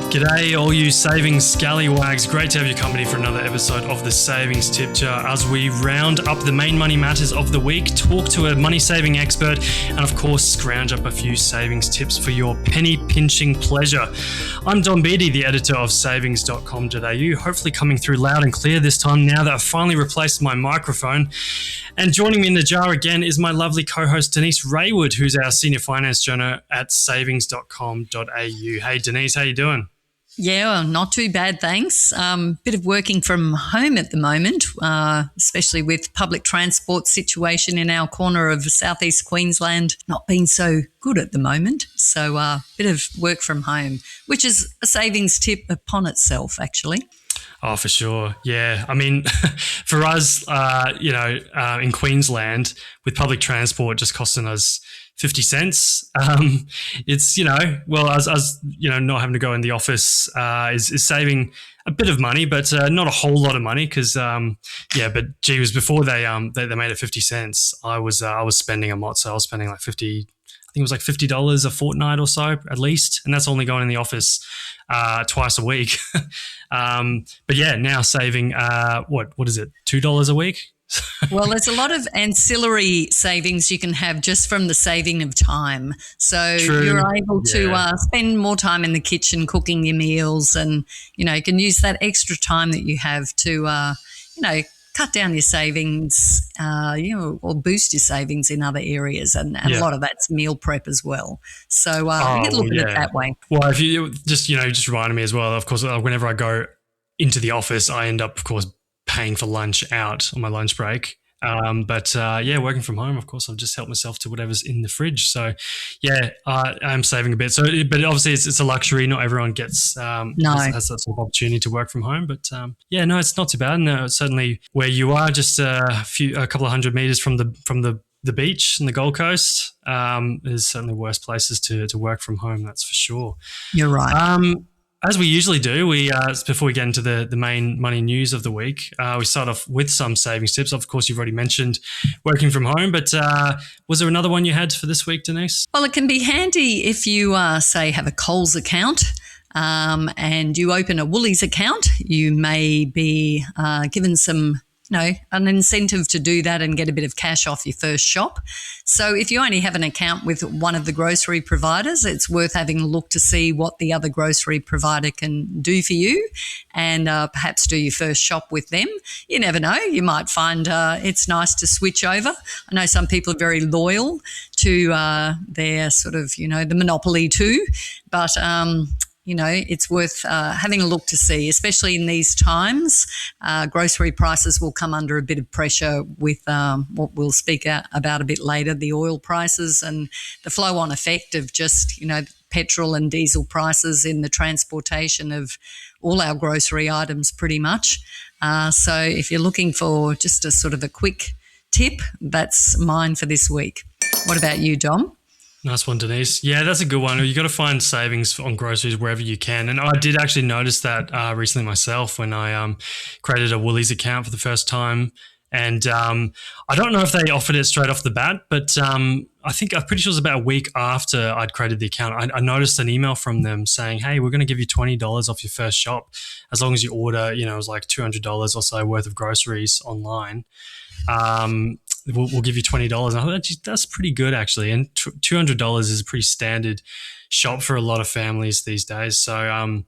G'day, all you savings scallywags. Great to have your company for another episode of the Savings Tip Jar as we round up the main money matters of the week, talk to a money saving expert, and of course, scrounge up a few savings tips for your penny pinching pleasure. I'm Don Beatty, the editor of Savings.com.au, hopefully coming through loud and clear this time now that I've finally replaced my microphone. And joining me in the jar again is my lovely co-host Denise Raywood, who's our senior finance journal at Savings.com.au. Hey Denise, how you doing? Yeah, well, not too bad, thanks. Bit of working from home at the moment, especially with public transport situation in our corner of southeast Queensland not being so good at the moment. So bit of work from home, which is a savings tip upon itself, actually. Oh, for sure. Yeah. I mean, for us, in Queensland, with public transport just costing us 50 cents, it's, as not having to go in the office is saving a bit of money, but not a whole lot of money because, but gee whiz, before they made it 50 cents, I was spending a lot. So I was spending like it was like $50 a fortnight or so at least. And that's only going in the office twice a week. But yeah, now saving, what is it? $2 a week? Well, there's a lot of ancillary savings you can have just from the saving of time. So True. You're able to spend more time in the kitchen cooking your meals and, you can use that extra time that you have to, cut down your savings, or boost your savings in other areas. And a lot of that's meal prep as well. So you can look at it that way. Well, if you just reminded me as well, of course, whenever I go into the office, I end up, of course, paying for lunch out on my lunch break. Working from home, of course, I've just helped myself to whatever's in the fridge. So, I'm saving a bit. So, but obviously, it's a luxury. Not everyone gets has that sort of opportunity to work from home. But it's not too bad. No, certainly where you are, just a couple of hundred meters from the beach in the Gold Coast, is certainly worse places to work from home. That's for sure. You're right. As we usually do, we before we get into the main money news of the week, we start off with some savings tips. Of course, you've already mentioned working from home, but was there another one you had for this week, Denise? Well, it can be handy if you, say, have a Coles account and you open a Woolies account. You may be given some an incentive to do that and get a bit of cash off your first shop. So if you only have an account with one of the grocery providers, it's worth having a look to see what the other grocery provider can do for you and perhaps do your first shop with them. You never know. You might find it's nice to switch over. I know some people are very loyal to their sort of, the monopoly too, but it's worth having a look to see, especially in these times. Grocery prices will come under a bit of pressure with what we'll speak about a bit later, the oil prices and the flow-on effect of just, petrol and diesel prices in the transportation of all our grocery items pretty much. So if you're looking for just a sort of a quick tip, that's mine for this week. What about you, Dom? Nice one, Denise. Yeah, that's a good one. You got to find savings on groceries wherever you can. And I did actually notice that recently myself when I created a Woolies account for the first time. And I don't know if they offered it straight off the bat, but I'm pretty sure it was about a week after I'd created the account. I noticed an email from them saying, hey, we're going to give you $20 off your first shop as long as you order, it was like $200 or so worth of groceries online. We'll give you $20. And I thought, that's pretty good, actually. And $200 is a pretty standard shop for a lot of families these days. So,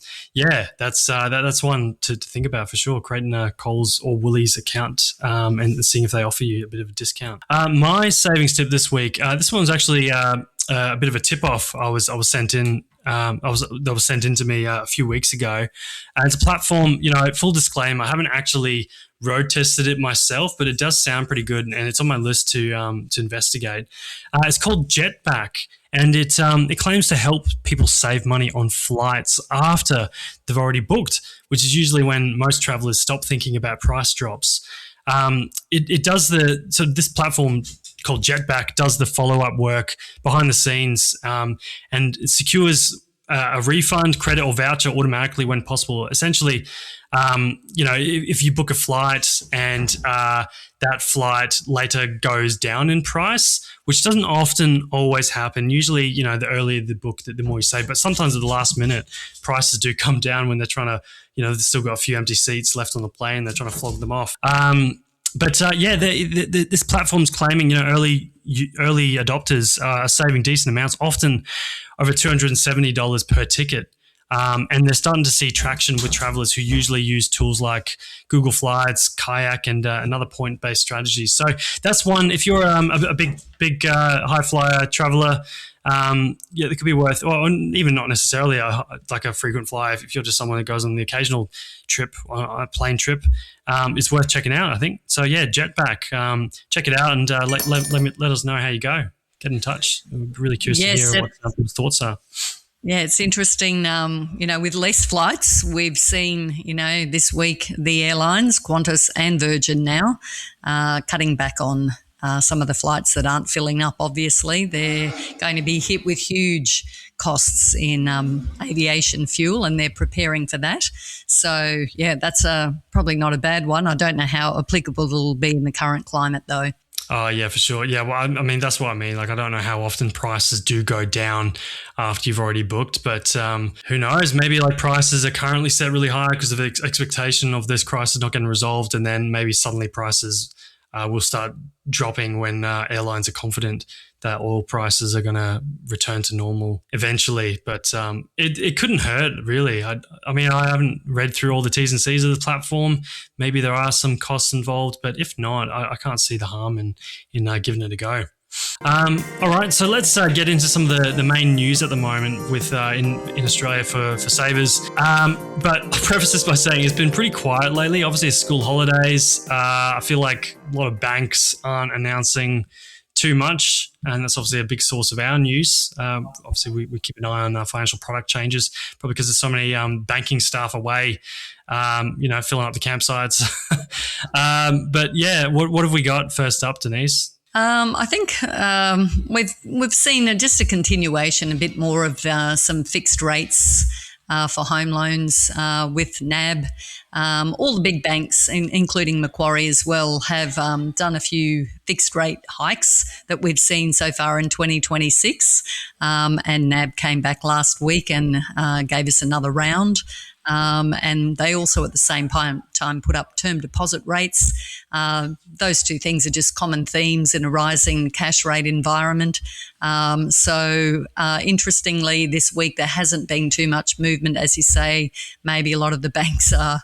that's one to think about for sure, creating a Coles or Woolies account and seeing if they offer you a bit of a discount. My savings tip this week, this one was actually a bit of a tip-off I was sent in. That was sent in to me a few weeks ago. And it's a platform, full disclaimer, I haven't actually road tested it myself, but it does sound pretty good and it's on my list to investigate. It's called Jetback, and it claims to help people save money on flights after they've already booked, which is usually when most travelers stop thinking about price drops. It does this platform called Jetback does the follow-up work behind the scenes and it secures a refund, credit or voucher automatically when possible. Essentially, if you book a flight and that flight later goes down in price, which doesn't often always happen. Usually, the earlier the book, the more you save. But sometimes at the last minute, prices do come down when they're trying to, they've still got a few empty seats left on the plane. They're trying to flog them off. This platform's claiming, early adopters are saving decent amounts, often over $270 per ticket. And they're starting to see traction with travelers who usually use tools like Google Flights, Kayak, and other point-based strategies. So that's one. If you're a big high flyer traveler, that could be worth, or even not necessarily like a frequent flyer. If you're just someone that goes on the occasional trip, a plane trip, it's worth checking out, I think. So yeah, Jetback, check it out and let us know how you go. Get in touch. I'm really curious to hear what people's thoughts are. Yeah, it's interesting. With less flights, we've seen, this week the airlines, Qantas and Virgin now, cutting back on some of the flights that aren't filling up. Obviously, they're going to be hit with huge costs in aviation fuel, and they're preparing for that. So, yeah, that's probably not a bad one. I don't know how applicable it'll be in the current climate, though. Oh, yeah, for sure. Yeah, well, I mean, that's what I mean. Like, I don't know how often prices do go down after you've already booked, but who knows? Maybe like prices are currently set really high because of the expectation of this crisis not getting resolved, and then maybe suddenly prices will start dropping when airlines are confident that oil prices are going to return to normal eventually. But it couldn't hurt, really. I haven't read through all the T's and C's of the platform. Maybe there are some costs involved, but if not, I can't see the harm in giving it a go. All right, so let's get into some of the main news at the moment with in Australia for savers. But I'll preface this by saying it's been pretty quiet lately. Obviously, it's school holidays. I feel like a lot of banks aren't announcing too much, and that's obviously a big source of our news. Obviously, we keep an eye on financial product changes, probably because there's so many banking staff away, filling up the campsites. But yeah, what have we got first up, Denise? I think we've seen just a continuation, a bit more of some fixed rates for home loans with NAB. All the big banks, including Macquarie as well, have done a few fixed rate hikes that we've seen so far in 2026. And NAB came back last week and gave us another round. And they also at the same time put up term deposit rates. Those two things are just common themes in a rising cash rate environment. Interestingly, this week there hasn't been too much movement, as you say. Maybe a lot of the banks are,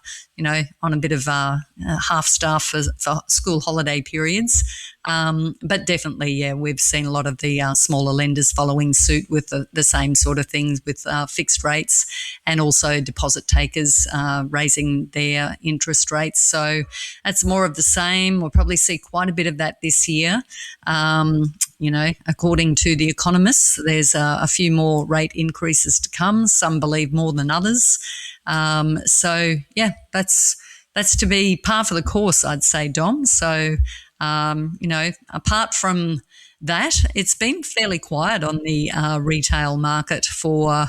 on a bit of half staff for school holiday periods. But definitely, yeah, we've seen a lot of the smaller lenders following suit with the same sort of things with fixed rates, and also deposit takers raising their interest rates. So that's more of the same. We'll probably see quite a bit of that this year. According to the economists, there's a few more rate increases to come. Some believe more than others. That's to be par for the course, I'd say, Dom. So, apart from that, it's been fairly quiet on the retail market for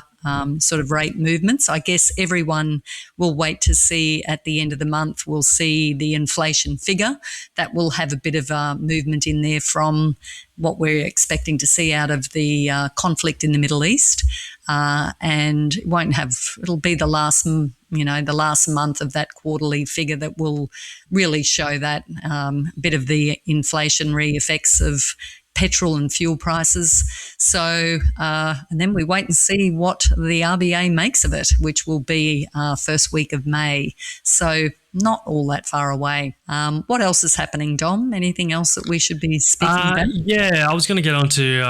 sort of rate movements. I guess everyone will wait to see at the end of the month. We'll see the inflation figure. That will have a bit of movement in there from what we're expecting to see out of the conflict in the Middle East. And it'll be the last month of that quarterly figure that will really show that bit of the inflationary effects of petrol and fuel prices. So, and then we wait and see what the RBA makes of it, which will be first week of May. So not all that far away. What else is happening, Dom? Anything else that we should be speaking about? Yeah, I was going to get onto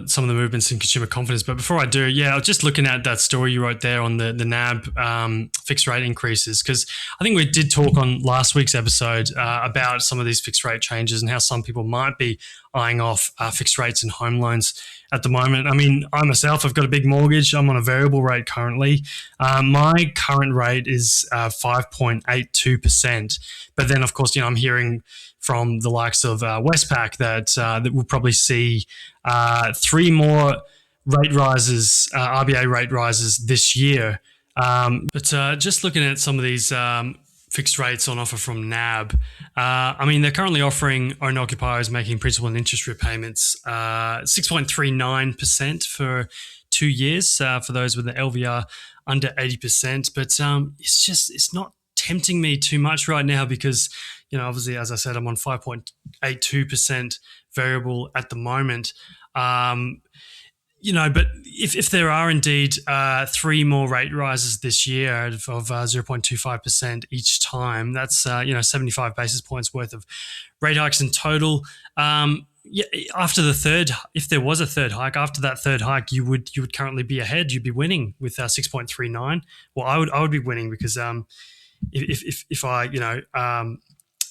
some of the movements in consumer confidence, but before I do, I was just looking at that story you wrote there on the NAB fixed rate increases, because I think we did talk on last week's episode about some of these fixed rate changes and how some people might be eyeing off fixed rates in home loans at the moment. I mean, I myself, I've got a big mortgage. I'm on a variable rate currently. My current rate is 5.82%. But then, of course, I'm hearing from the likes of Westpac that we'll probably see 3 more rate rises, RBA rate rises this year. But just looking at some of these fixed rates on offer from NAB, I mean, they're currently offering owner occupiers making principal and interest repayments 6.39% for 2 years for those with the LVR under 80%. But it's not tempting me too much right now because, obviously, as I said, I'm on 5.82% variable at the moment. But if there are indeed three more rate rises this year of 0.25% each time, that's 75 basis points worth of rate hikes in total. After the third, if there was a third hike, after that third hike, you would currently be ahead. You'd be winning with 6.39. Well, I would be winning because if I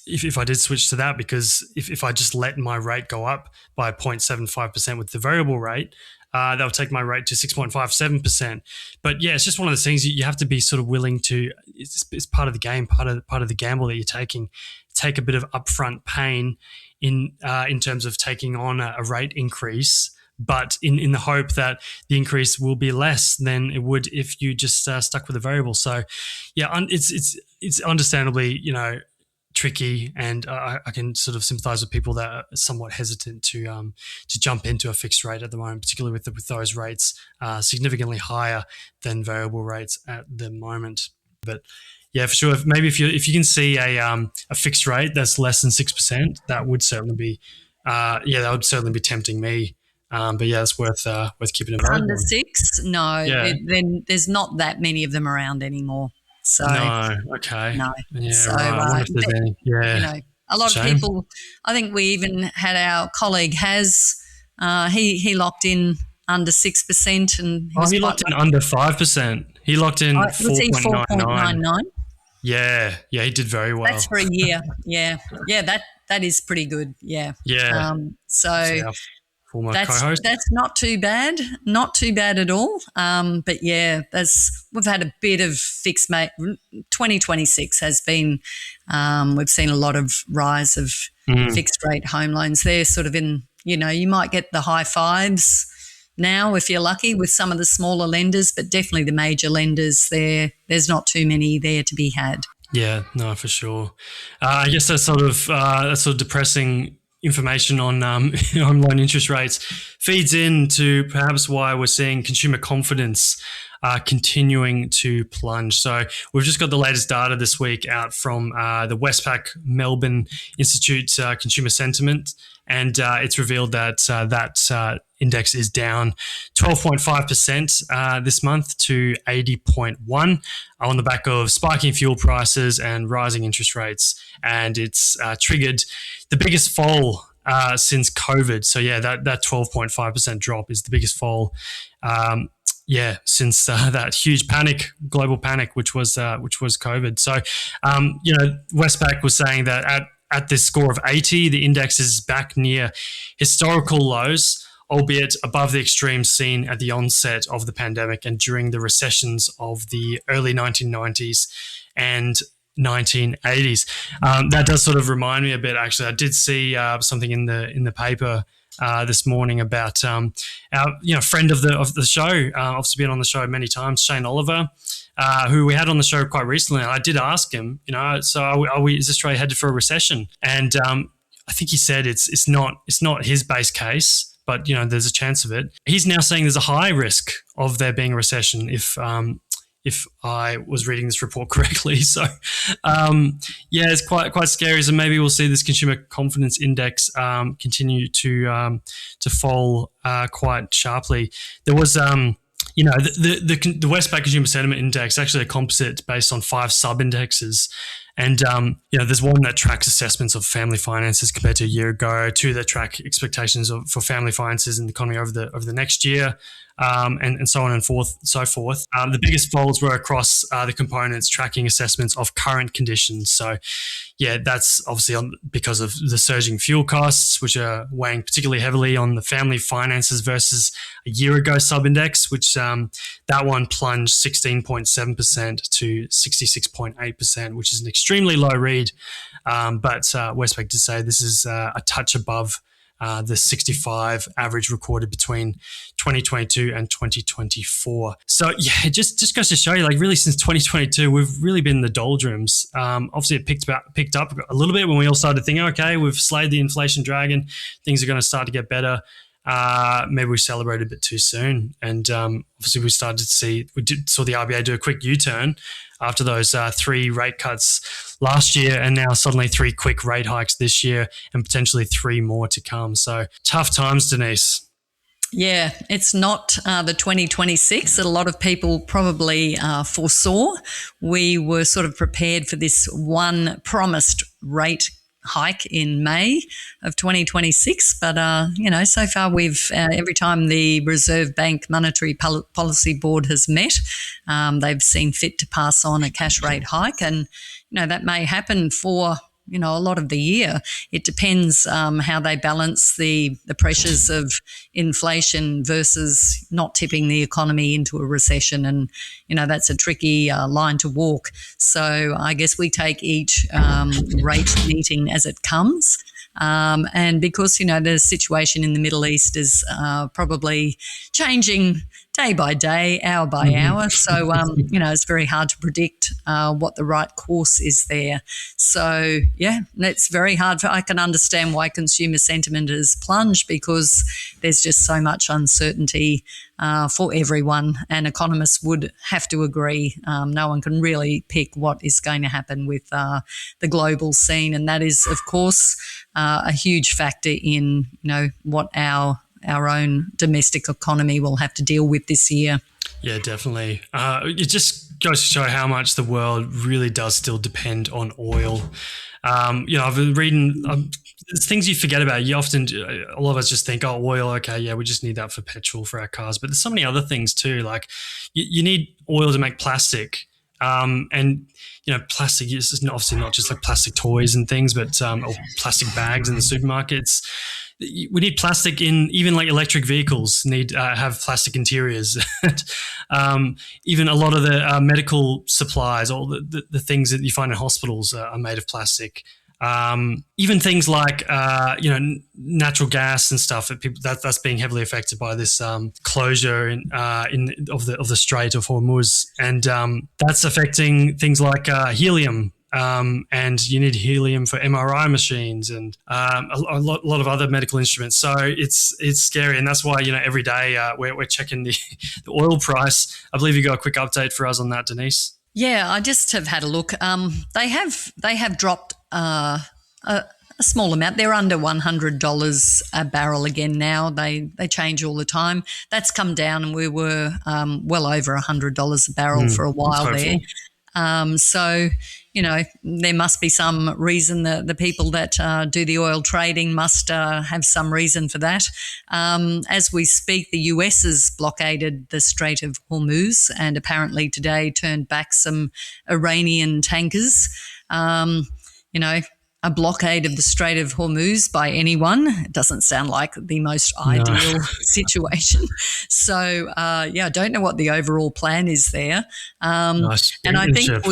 if I did switch to that, because if I just let my rate go up by 0.75% with the variable rate, that would take my rate to 6.57%. But yeah, it's just one of those things you have to be sort of willing to. It's part of the game, part of the gamble that you're taking. Take a bit of upfront pain in terms of taking on a rate increase, but in the hope that the increase will be less than it would if you just stuck with a variable. So yeah, it's understandably tricky, and I can sort of sympathise with people that are somewhat hesitant to jump into a fixed rate at the moment, particularly with those rates significantly higher than variable rates at the moment. But yeah, for sure, if you can see a fixed rate that's less than 6%, that would certainly be tempting me. But yeah, it's worth keeping an eye on. Under six? No, Yeah. then there's not that many of them around anymore. So No, okay. no. Yeah, So right. I wonder if there's any. Yeah. a lot of Shame. people. I think we even had our colleague he locked in under 6%, and He locked in under 5%. He locked in was he 4.99. 4.99? Yeah, he did very well. That's for a year. Yeah, that is pretty good. Yeah. Yeah. So our former co-host. that's not too bad at all. But yeah, we've had a bit of fixed mate. 2026 has been. We've seen a lot of rise of fixed rate home loans. They're sort of in. You might get the high fives now if you're lucky with some of the smaller lenders, but definitely the major lenders there's not too many there to be had. Yeah, no, for sure. I guess that's sort of depressing information on on loan interest rates feeds into perhaps why we're seeing consumer confidence continuing to plunge. So we've just got the latest data this week out from the Westpac Melbourne Institute Consumer Sentiment, and it's revealed that that index is down 12.5% this month to 80.1 on the back of spiking fuel prices and rising interest rates. And it's triggered the biggest fall since COVID. So yeah, that 12.5% drop is the biggest fall since that huge global panic, which was COVID. So, Westpac was saying that at this score of 80, the index is back near historical lows, albeit above the extremes seen at the onset of the pandemic and during the recessions of the early 1990s and 1980s. That does sort of remind me a bit, actually. I did see something in the paper this morning about our friend of the show, obviously been on the show many times, Shane Oliver, who we had on the show quite recently. And I did ask him, so is Australia headed for a recession? And I think he said it's not his base case, but there's a chance of it. He's now saying there's a high risk of there being a recession if I was reading this report correctly. So, it's quite scary. So maybe we'll see this consumer confidence index continue to fall quite sharply. There was, the Westpac Consumer Sentiment Index, actually a composite based on 5 sub-indexes. And, there's one that tracks assessments of family finances compared to a year ago, 2 that track expectations for family finances in the economy over the next year, and so on and so forth. The biggest falls were across the components tracking assessments of current conditions. So, yeah, that's obviously because of the surging fuel costs, which are weighing particularly heavily on the family finances versus a year ago sub-index, which that one plunged 16.7% to 66.8%, which is an extremely low read. But Westpac did say this is a touch above the 65 average recorded between 2022 and 2024. So yeah, it just goes to show you, like, really since 2022, we've really been in the doldrums. Obviously, it picked up a little bit when we all started thinking, okay, we've slayed the inflation dragon, things are going to start to get better. Maybe we celebrated a bit too soon, and obviously we started to saw the RBA do a quick U-turn after those 3 rate cuts last year, and now suddenly 3 quick rate hikes this year, and potentially 3 more to come. So tough times, Denise. Yeah, it's not the 2026 that a lot of people probably foresaw. We were sort of prepared for this one promised rate hike in May of 2026. But, so far every time the Reserve Bank Monetary Policy Board has met, they've seen fit to pass on a cash rate hike. And, that may happen for a lot of the year. It depends how they balance the pressures of inflation versus not tipping the economy into a recession. And, that's a tricky line to walk. So I guess we take each rate meeting as it comes. And because, the situation in the Middle East is probably changing day by day, hour by hour. So, it's very hard to predict what the right course is there. So, yeah, it's very hard. I can understand why consumer sentiment has plunged, because there's just so much uncertainty for everyone, and economists would have to agree. No one can really pick what is going to happen with the global scene, and that is, of course, a huge factor in what our own domestic economy will have to deal with this year. Yeah, definitely. It just goes to show how much the world really does still depend on oil. I've been reading there's things you forget about. You often, a lot of us just think, oh, oil, okay, yeah, we just need that for petrol for our cars. But there's so many other things too. Like you need oil to make plastic. And plastic is obviously not just like plastic toys and things, but or plastic bags in the supermarkets. We need plastic in even like electric vehicles need have plastic interiors. Even a lot of the medical supplies, all the things that you find in hospitals are made of plastic. Even things like natural gas and stuff that's being heavily affected by this closure of the Strait of Hormuz, and that's affecting things like helium. And you need helium for MRI machines and a lot of other medical instruments. So it's scary, and that's why every day we're checking the oil price. I believe you got a quick update for us on that, Denise. Yeah, I just have had a look. They have dropped a small amount. They're under $100 a barrel again now. They change all the time. That's come down, and we were well over $100 a barrel for a while there. So, there must be some reason that the people that do the oil trading must have some reason for that. As we speak, the US has blockaded the Strait of Hormuz and apparently today turned back some Iranian tankers. A blockade of the Strait of Hormuz by anyone, it doesn't sound like the most ideal situation. So, I don't know what the overall plan is there. Nice. And I think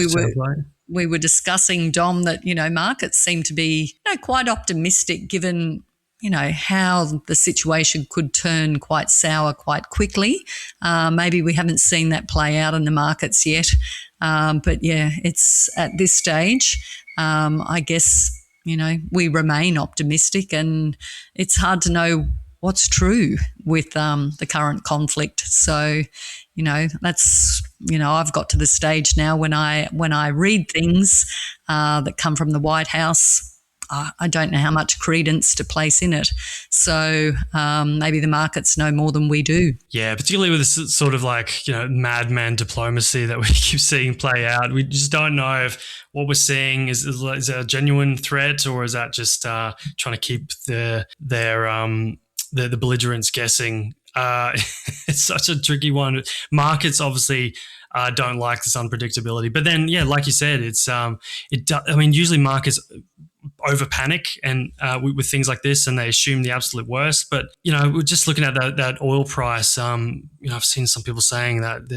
we were discussing, Dom, that, markets seem to be quite optimistic given, how the situation could turn quite sour quite quickly. Maybe we haven't seen that play out in the markets yet. But, yeah, it's at this stage, I guess, we remain optimistic, and it's hard to know what's true with the current conflict. So, that's, I've got to the stage now when I read things that come from the White House, I don't know how much credence to place in it. So maybe the markets know more than we do. Yeah, particularly with this sort of like, madman diplomacy that we keep seeing play out. We just don't know if what we're seeing is it a genuine threat, or is that just trying to keep the belligerents guessing. It's such a tricky one. Markets obviously don't like this unpredictability, but then like you said, usually markets over panic and with things like this, and they assume the absolute worst. But we're just looking at that oil price. I've seen some people saying that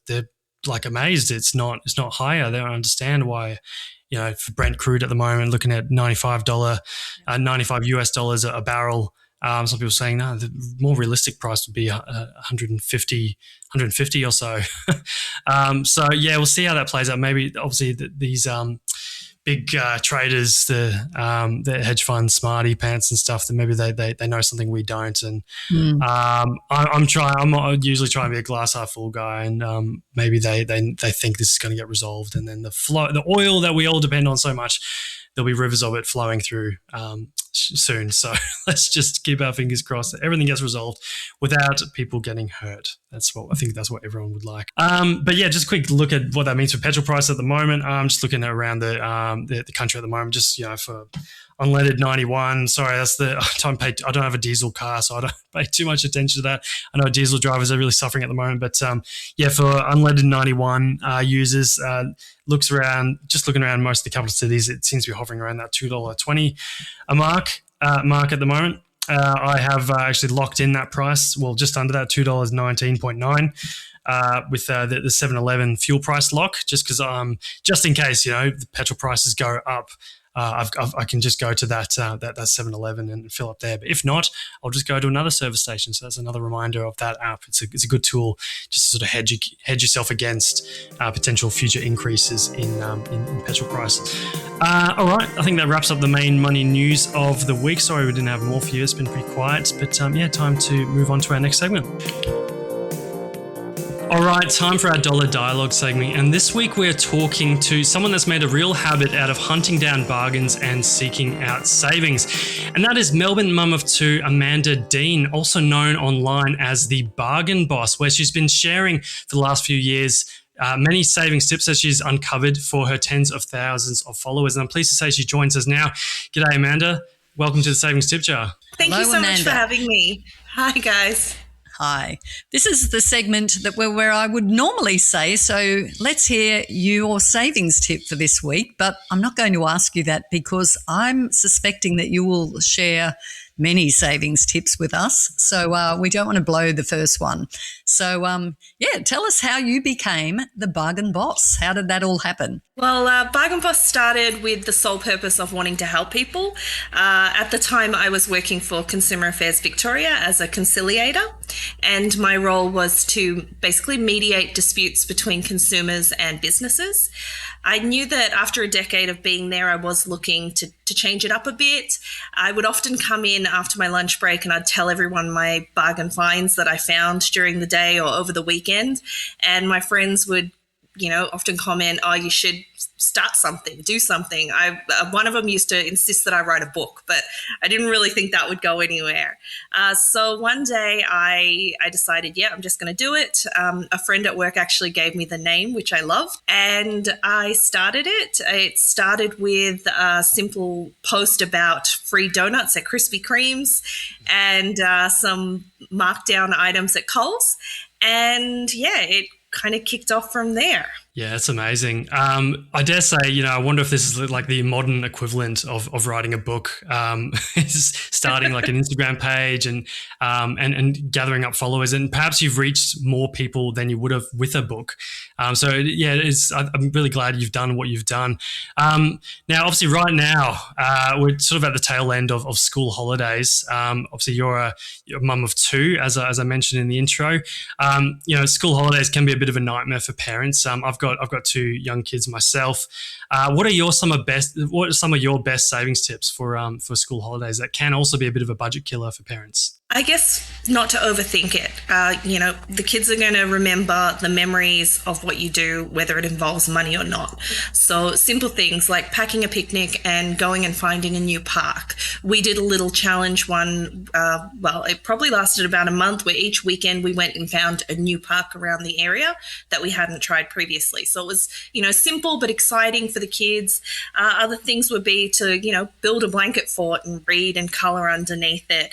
they're like amazed it's not higher. They don't understand why. For Brent crude at the moment, looking at $95 US dollars a barrel. Some people saying, no, the more realistic price would be 150 or so. So yeah, we'll see how that plays out. Maybe obviously these big traders, the hedge funds, smarty pants and stuff, that maybe they know something we don't. And I'm usually trying to be a glass half full guy, and maybe they think this is going to get resolved, and then the oil that we all depend on so much, there'll be rivers of it flowing through soon. So let's just keep our fingers crossed that everything gets resolved without people getting hurt. That's what everyone would like. But yeah, just a quick look at what that means for petrol price at the moment. I'm just looking around the country at the moment, just, for unleaded 91. Sorry, I don't have a diesel car, so I don't pay too much attention to that. I know diesel drivers are really suffering at the moment, but yeah, for unleaded 91 users, looking around most of the capital cities, it seems to be hovering around that $2.20 a mark at the moment. I have actually locked in that price, well, just under that, $2.19.9. With the 7-Eleven fuel price lock, just because just in case the petrol prices go up, I can just go to that 7-Eleven and fill up there. But if not, I'll just go to another service station. So that's another reminder of that app. It's a good tool just to sort of hedge yourself against potential future increases in petrol prices. All right, I think that wraps up the main money news of the week. Sorry we didn't have more for you. It's been pretty quiet, but time to move on to our next segment. All right, time for our Dollar Dialogue segment. And this week we're talking to someone that's made a real habit out of hunting down bargains and seeking out savings. And that is Melbourne mum of two, Amanda Dean, also known online as the Bargain Boss, where she's been sharing for the last few years many savings tips that she's uncovered for her tens of thousands of followers. And I'm pleased to say she joins us now. G'day, Amanda. Welcome to the Savings Tip Jar. Thank you so much for having me. Hi, guys. Hi. This is the segment where I would normally say, so let's hear your savings tip for this week, but I'm not going to ask you that because I'm suspecting that you will share many savings tips with us. So we don't want to blow the first one. So, tell us how you became the Bargain Boss. How did that all happen? Well, Bargain Boss started with the sole purpose of wanting to help people. At the time, I was working for Consumer Affairs Victoria as a conciliator, and my role was to basically mediate disputes between consumers and businesses. I knew that after a decade of being there, I was looking to change it up a bit. I would often come in after my lunch break and I'd tell everyone my bargain finds that I found during the day or over the weekend. And my friends would, often comment, oh, you should start something, do something. One of them used to insist that I write a book, but I didn't really think that would go anywhere. So one day I decided, I'm just going to do it. A friend at work actually gave me the name, which I love, and I started it. It started with a simple post about free donuts at Krispy Kreme's and some markdown items at Coles. And it kind of kicked off from there. Yeah, it's amazing. I dare say, I wonder if this is like the modern equivalent of writing a book. It's starting like an Instagram page and gathering up followers, and perhaps you've reached more people than you would have with a book. I'm really glad you've done what you've done. Now, obviously, right now we're sort of at the tail end of school holidays. Obviously, you're a mum of two, as I mentioned in the intro. School holidays can be a bit of a nightmare for parents. I've got two young kids myself. What are some of your best savings tips for school holidays that can also be a bit of a budget killer for parents? I guess not to overthink it. The kids are going to remember the memories of what you do, whether it involves money or not. So simple things like packing a picnic and going and finding a new park. We did a little challenge it probably lasted about a month, where each weekend we went and found a new park around the area that we hadn't tried previously. So it was, simple but exciting for the kids. Other things would be to, build a blanket fort and read and color underneath it.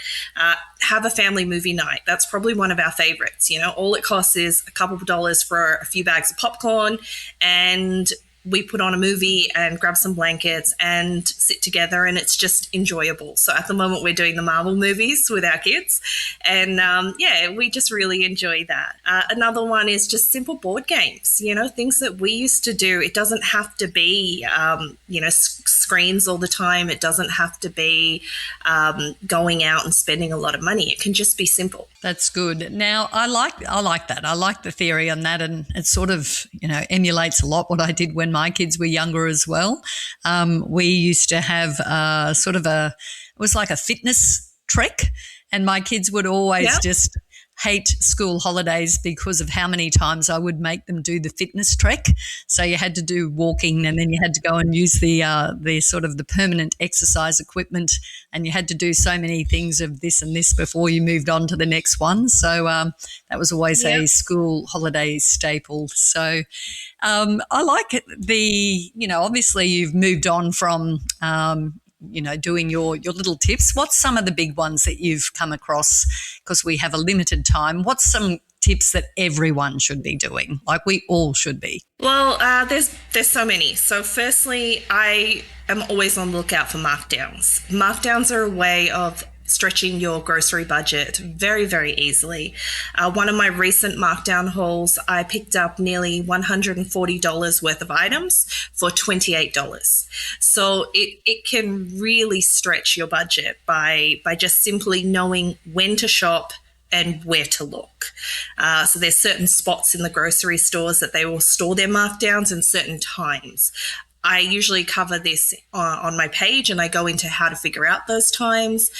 Have a family movie night. That's probably one of our favorites. All it costs is a couple of dollars for a few bags of popcorn and we put on a movie and grab some blankets and sit together, and it's just enjoyable. So at the moment we're doing the Marvel movies with our kids, and we just really enjoy that. Another one is just simple board games, things that we used to do. It doesn't have to be screens all the time. It doesn't have to be going out and spending a lot of money. It can just be simple. That's good. Now, I like that. I like the theory on that, and it sort of, emulates a lot what I did when my kids were younger as well. We used to have it was like a fitness trek, and my kids would always just hate school holidays because of how many times I would make them do the fitness trek. So you had to do walking, and then you had to go and use the sort of the permanent exercise equipment, and you had to do so many things of this and this before you moved on to the next one. So that was always a school holiday staple. So I like it. Obviously you've moved on from doing your little tips. What's some of the big ones that you've come across? Because we have a limited time. What's some tips that everyone should be doing, like we all should be? Well, there's so many. So firstly, I am always on the lookout for markdowns. Markdowns are a way of stretching your grocery budget very, very easily. One of my recent markdown hauls, I picked up nearly $140 worth of items for $28. So it can really stretch your budget by just simply knowing when to shop and where to look. So there's certain spots in the grocery stores that they will store their markdowns in certain times. I usually cover this on my page, and I go into how to figure out those times.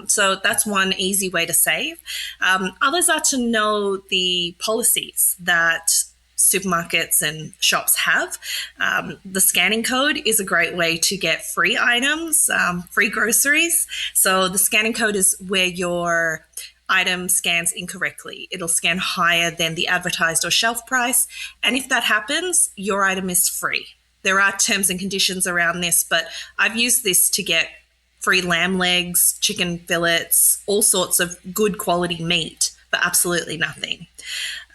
So that's one easy way to save. Others are to know the policies that supermarkets and shops have. The scanning code is a great way to get free items, free groceries. So the scanning code is where your item scans incorrectly. It'll scan higher than the advertised or shelf price. And if that happens, your item is free. There are terms and conditions around this, but I've used this to get free lamb legs, chicken fillets, all sorts of good quality meat for absolutely nothing.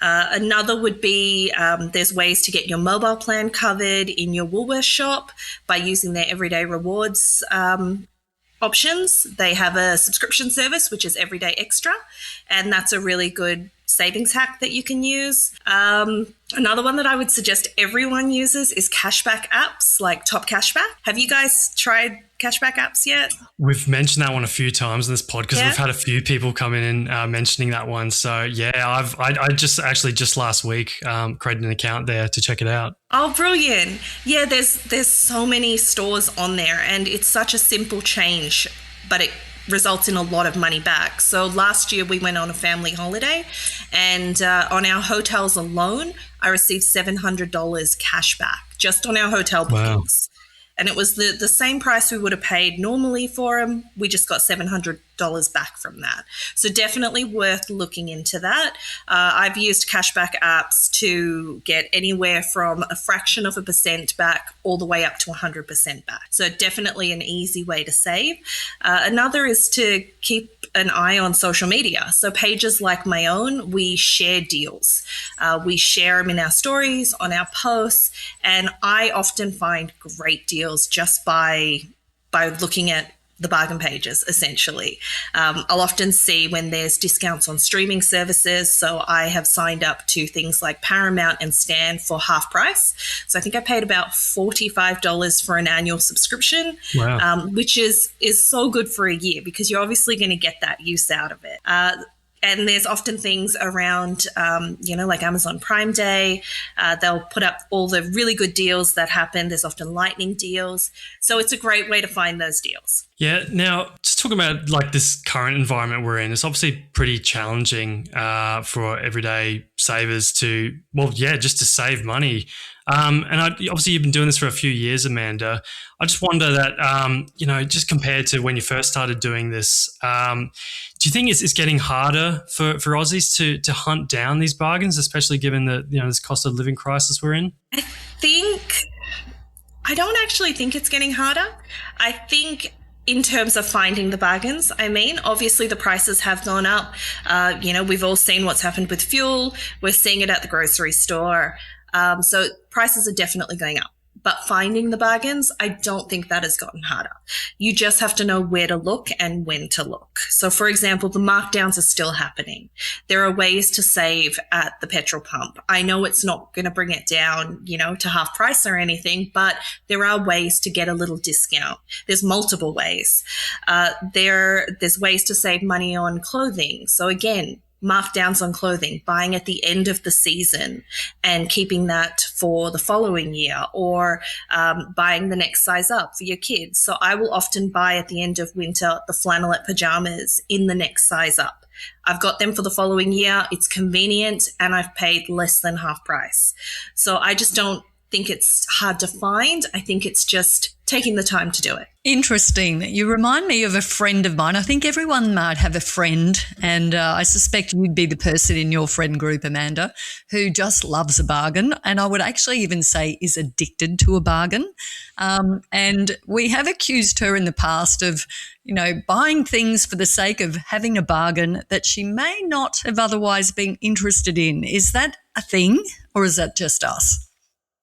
Another would be there's ways to get your mobile plan covered in your Woolworths shop by using their everyday rewards options. They have a subscription service, which is Everyday Extra, and that's a really good savings hack that you can use. Another one that I would suggest everyone uses is cashback apps like Top Cashback. Have you guys tried cashback apps yet? We've mentioned that one a few times in this pod because we've had a few people come in and mentioning that one. So I just last week created an account there to check it out. Oh, brilliant. Yeah, there's so many stores on there, and it's such a simple change, but it results in a lot of money back. So last year we went on a family holiday, and on our hotels alone, I received $700 cash back just on our hotel bookings. Wow. And it was the same price we would have paid normally for them. We just got $700 back from that. So definitely worth looking into that. I've used cashback apps to get anywhere from a fraction of a percent back all the way up to 100% back. So definitely an easy way to save. Another is to keep an eye on social media. So pages like my own, we share deals. We share them in our stories, on our posts, and I often find great deals just by looking at the bargain pages, essentially. I'll often see when there's discounts on streaming services. So I have signed up to things like Paramount and Stan for half price. So I think I paid about $45 for an annual subscription, which is so good for a year because you're obviously going to get that use out of it. And there's often things around, like Amazon Prime Day. They'll put up all the really good deals that happen. There's often lightning deals. So it's a great way to find those deals. Yeah. Now, just talking about like this current environment we're in, it's obviously pretty challenging for everyday savers just to save money. Obviously you've been doing this for a few years, Amanda. I just wonder that, just compared to when you first started doing this, do you think it's getting harder for Aussies to hunt down these bargains, especially given the this cost of living crisis we're in? I don't actually think it's getting harder. I think in terms of finding the bargains, obviously the prices have gone up. We've all seen what's happened with fuel. We're seeing it at the grocery store. So prices are definitely going up. But finding the bargains, I don't think that has gotten harder. You just have to know where to look and when to look. So, for example, the markdowns are still happening. There are ways to save at the petrol pump. I know it's not going to bring it down, to half price or anything, but there are ways to get a little discount. There's multiple ways. There's ways to save money on clothing. So again, markdowns on clothing, buying at the end of the season and keeping that for the following year, or buying the next size up for your kids. So I will often buy at the end of winter the flannelette pajamas in the next size up. I've got them for the following year. It's convenient and I've paid less than half price. So I just don't think it's hard to find. I think it's just taking the time to do it. Interesting. You remind me of a friend of mine. I think everyone might have a friend, and I suspect you'd be the person in your friend group, Amanda, who just loves a bargain, and I would actually even say is addicted to a bargain. And we have accused her in the past of, buying things for the sake of having a bargain that she may not have otherwise been interested in. Is that a thing, or is that just us?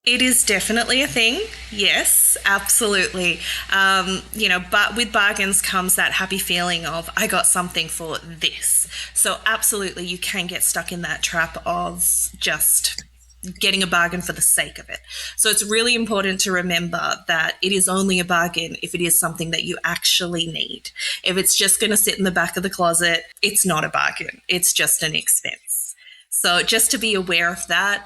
It is definitely a thing. Yes, absolutely. But with bargains comes that happy feeling of, I got something for this. So absolutely, you can get stuck in that trap of just getting a bargain for the sake of it. So it's really important to remember that it is only a bargain if it is something that you actually need. If it's just going to sit in the back of the closet, it's not a bargain. It's just an expense. So just to be aware of that,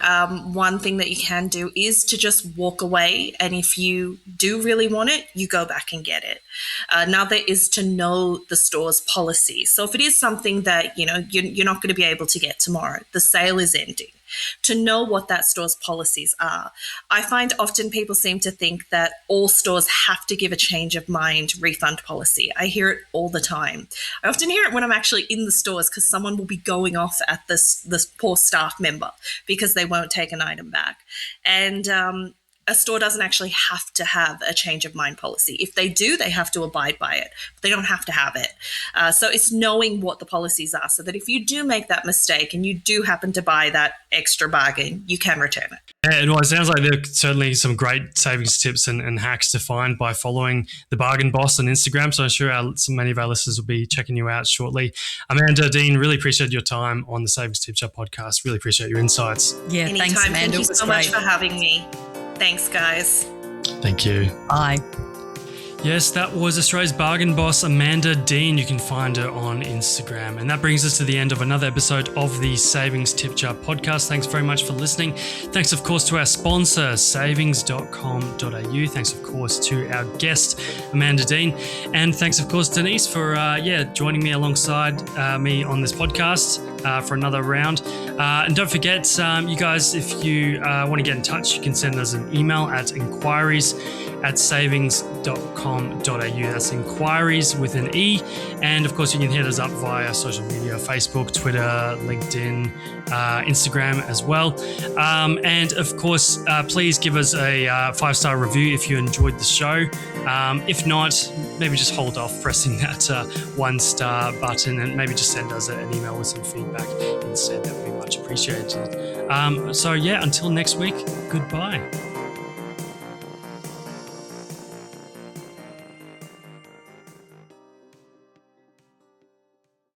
one thing that you can do is to just walk away. And if you do really want it, you go back and get it. Another is to know the store's policy. So if it is something that, you're not going to be able to get tomorrow, the sale is ending, to know what that store's policies are. I find often people seem to think that all stores have to give a change of mind refund policy. I hear it all the time. I often hear it when I'm actually in the stores because someone will be going off at this poor staff member because they won't take an item back. And a store doesn't actually have to have a change of mind policy. If they do, they have to abide by it. But they don't have to have it. So it's knowing what the policies are so that if you do make that mistake and you do happen to buy that extra bargain, you can return it. Yeah, well, it sounds like there are certainly some great savings tips and hacks to find by following the Bargain Boss on Instagram. So I'm sure many of our listeners will be checking you out shortly. Amanda, Dean, really appreciate your time on the Savings Tip Jar podcast. Really appreciate your insights. Yeah, anytime. Thanks, Amanda. Thank you so much for having me. Thanks, guys. Thank you. Bye. Yes, that was Australia's bargain boss, Amanda Dean. You can find her on Instagram. And that brings us to the end of another episode of the Savings Tip Jar podcast. Thanks very much for listening. Thanks, of course, to our sponsor, Savings.com.au. Thanks, of course, to our guest, Amanda Dean. And thanks, of course, Denise, for joining me alongside me on this podcast for another round. And don't forget, you guys, if you want to get in touch, you can send us an email at enquiries@savings.com.au. That's inquiries with an E. And of course, you can hit us up via social media, Facebook, Twitter, LinkedIn, Instagram as well. And of course, please give us a 5-star review if you enjoyed the show. If not, maybe just hold off pressing that 1-star button and maybe just send us an email with some feedback instead. That would be much appreciated. Until next week, goodbye.